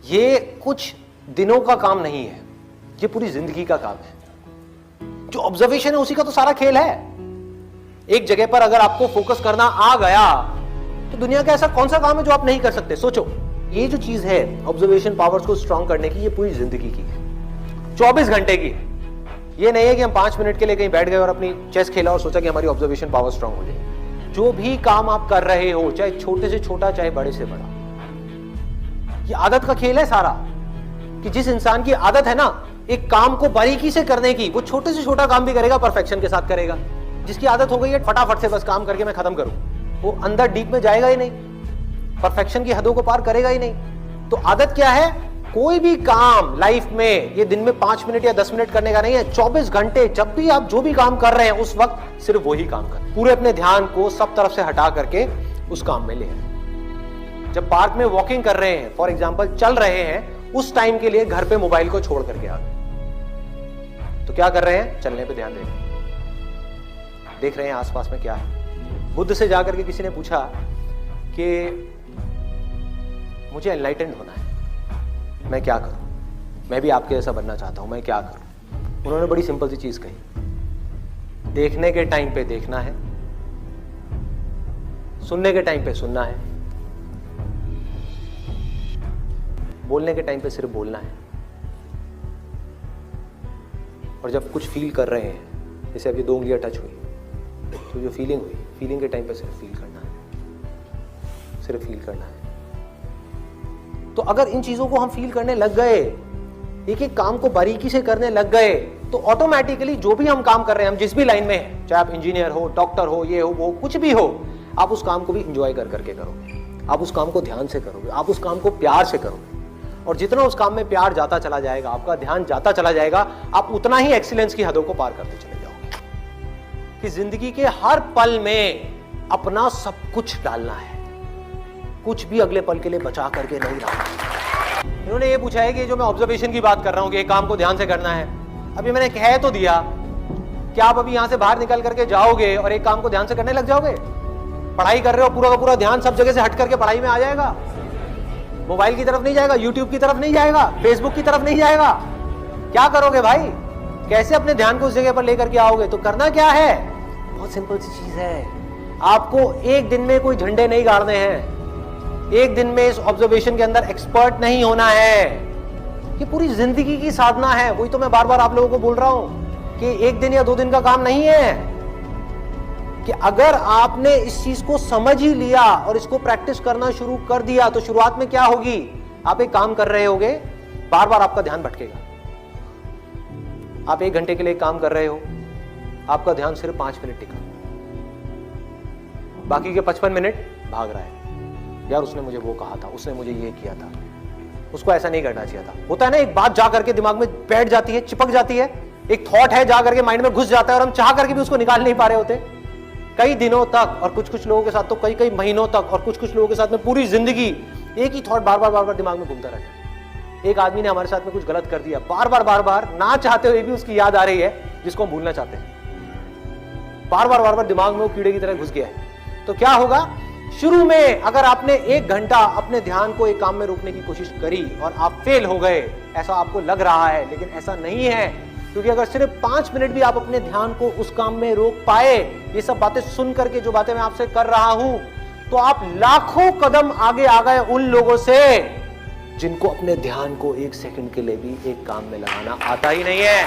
ये कुछ दिनों का काम नहीं है, ये पूरी जिंदगी का काम है। जो ऑब्जर्वेशन है उसी का तो सारा खेल है। एक जगह पर अगर आपको फोकस करना आ गया तो दुनिया का ऐसा कौन सा काम है जो आप नहीं कर सकते। सोचो, ये जो चीज है ऑब्जर्वेशन पावर्स को स्ट्रॉन्ग करने की, ये पूरी जिंदगी की है, 24 घंटे की है। ये नहीं है कि हम 5 मिनट के लिए कहीं बैठ गए और अपनी चेस खेला और सोचा कि हमारी ऑब्जर्वेशन पावर स्ट्रॉन्ग हो जाए। जो भी काम आप कर रहे हो, चाहे छोटे से छोटा चाहे बड़े से बड़ा, ये आदत का खेल है सारा। कि जिस इंसान की आदत है ना एक काम को बारीकी से करने की, वो छोटे से छोटा काम भी करेगा, परफेक्शन के साथ करेगा। जिसकी आदत हो गई है फटाफट से बस काम करके मैं खत्म करूं, वो अंदर डीप में जाएगा ही नहीं, परफेक्शन की हदों को पार करेगा ही नहीं। तो आदत क्या है? कोई भी काम लाइफ में ये दिन में 5 मिनट या 10 मिनट करने का नहीं है, 24 घंटे जब भी आप जो भी काम कर रहे हैं उस वक्त सिर्फ वही काम करें। पूरे अपने ध्यान को सब तरफ से हटा करके उस काम में ले आए। जब पार्क में वॉकिंग कर रहे हैं, फॉर एग्जाम्पल चल रहे हैं, उस टाइम के लिए घर पे मोबाइल को छोड़ करके आ गए। तो क्या कर रहे हैं? चलने पे ध्यान दे रहे हैं, देख रहे हैं आसपास में क्या है। बुद्ध से जाकर के किसी ने पूछा कि मुझे एनलाइटेंड होना है, मैं क्या करूं? मैं भी आपके जैसा बनना चाहता हूं, मैं क्या करूं? उन्होंने बड़ी सिंपल सी चीज कही, देखने के टाइम पे देखना है, सुनने के टाइम पे सुनना है, बोलने के टाइम पे सिर्फ बोलना है। और जब कुछ फील कर रहे हैं, जैसे अभी 2 उंगलियां टच हुई, तो जो फीलिंग हुई, फीलिंग के टाइम पे सिर्फ फील करना है, सिर्फ फील करना है। तो अगर इन चीजों को हम फील करने लग गए, एक एक काम को बारीकी से करने लग गए, तो ऑटोमेटिकली जो भी हम काम कर रहे हैं, हम जिस भी लाइन में हैं, चाहे आप इंजीनियर हो, डॉक्टर हो, ये हो, वो कुछ भी हो, आप उस काम को भी इंजॉय कर करके करोगे, आप उस काम को ध्यान से करोगे, आप उस काम को प्यार से करोगे। और जितना उस काम में प्यार जाता चला जाएगा, आपका ध्यान जाता चला जाएगा, आप उतना ही एक्सीलेंस की हदों को पार करते चले जाओगे। कि जिंदगी के हर पल में अपना सब कुछ डालना है, कुछ भी अगले पल के लिए बचा करके नहीं रखना। इन्होंने ये पूछा है कि जो मैं ऑब्जर्वेशन की बात कर रहा हूं कि एक काम को ध्यान से करना है, अभी मैंने कह तो दिया कि आप अभी यहां से बाहर निकल करके जाओगे और एक काम को ध्यान से करने लग जाओगे? पढ़ाई कर रहे हो, पूरा का पूरा ध्यान सब जगह से हट करके पढ़ाई में आ जाएगा, मोबाइल की तरफ नहीं जाएगा, यूट्यूब की तरफ नहीं जाएगा, फेसबुक की तरफ नहीं जाएगा। क्या करोगे भाई? कैसे अपने ध्यान को उस जगह पर लेकर के आओगे? तो करना क्या है? बहुत सिंपल सी चीज है। आपको एक दिन में कोई झंडे नहीं गाड़ने हैं, एक दिन में इस ऑब्जर्वेशन के अंदर एक्सपर्ट नहीं होना है। ये पूरी जिंदगी की साधना है। वही तो मैं बार बार आप लोगों को बोल रहा हूं कि 1 दिन या 2 दिन का काम नहीं है। कि अगर आपने इस चीज को समझ ही लिया और इसको प्रैक्टिस करना शुरू कर दिया, तो शुरुआत में क्या होगी? आप एक काम कर रहे होगे, बार बार आपका ध्यान भटकेगा। आप 1 घंटे के लिए काम कर रहे हो, आपका ध्यान सिर्फ 5 मिनट टिका, बाकी के 55 मिनट भाग रहा है। यार उसने मुझे वो कहा था, उसने मुझे ये किया था, उसको ऐसा नहीं करना चाहिए था। होता है ना, एक बात जा करके दिमाग में बैठ जाती है, चिपक जाती है, एक थॉट है जा करके माइंड में घुस जाता है और हम चाह करके भी उसको निकाल नहीं पा रहे होते कई दिनों तक, और कुछ कुछ लोगों के साथ तो कई कई महीनों तक, और कुछ कुछ लोगों के साथ में पूरी जिंदगी एक ही थॉट बार बार दिमाग में घूमता रहता है। एक आदमी ने हमारे साथ में कुछ गलत कर दिया, बार बार ना चाहते हुए भी उसकी याद आ रही है, जिसको हम भूलना चाहते हैं। बार बार दिमाग में वो कीड़े की तरह घुस गया है। तो क्या होगा? शुरू में अगर आपने 1 घंटा अपने ध्यान को एक काम में रोकने की कोशिश करी और आप फेल हो गए, ऐसा आपको लग रहा है, लेकिन ऐसा नहीं है। क्योंकि अगर सिर्फ 5 मिनट भी आप अपने ध्यान को उस काम में रोक पाए, ये सब बातें सुन करके जो बातें मैं आपसे कर रहा हूं, तो आप लाखों कदम आगे आ गए उन लोगों से जिनको अपने ध्यान को 1 सेकंड के लिए भी एक काम में लगाना आता ही नहीं है।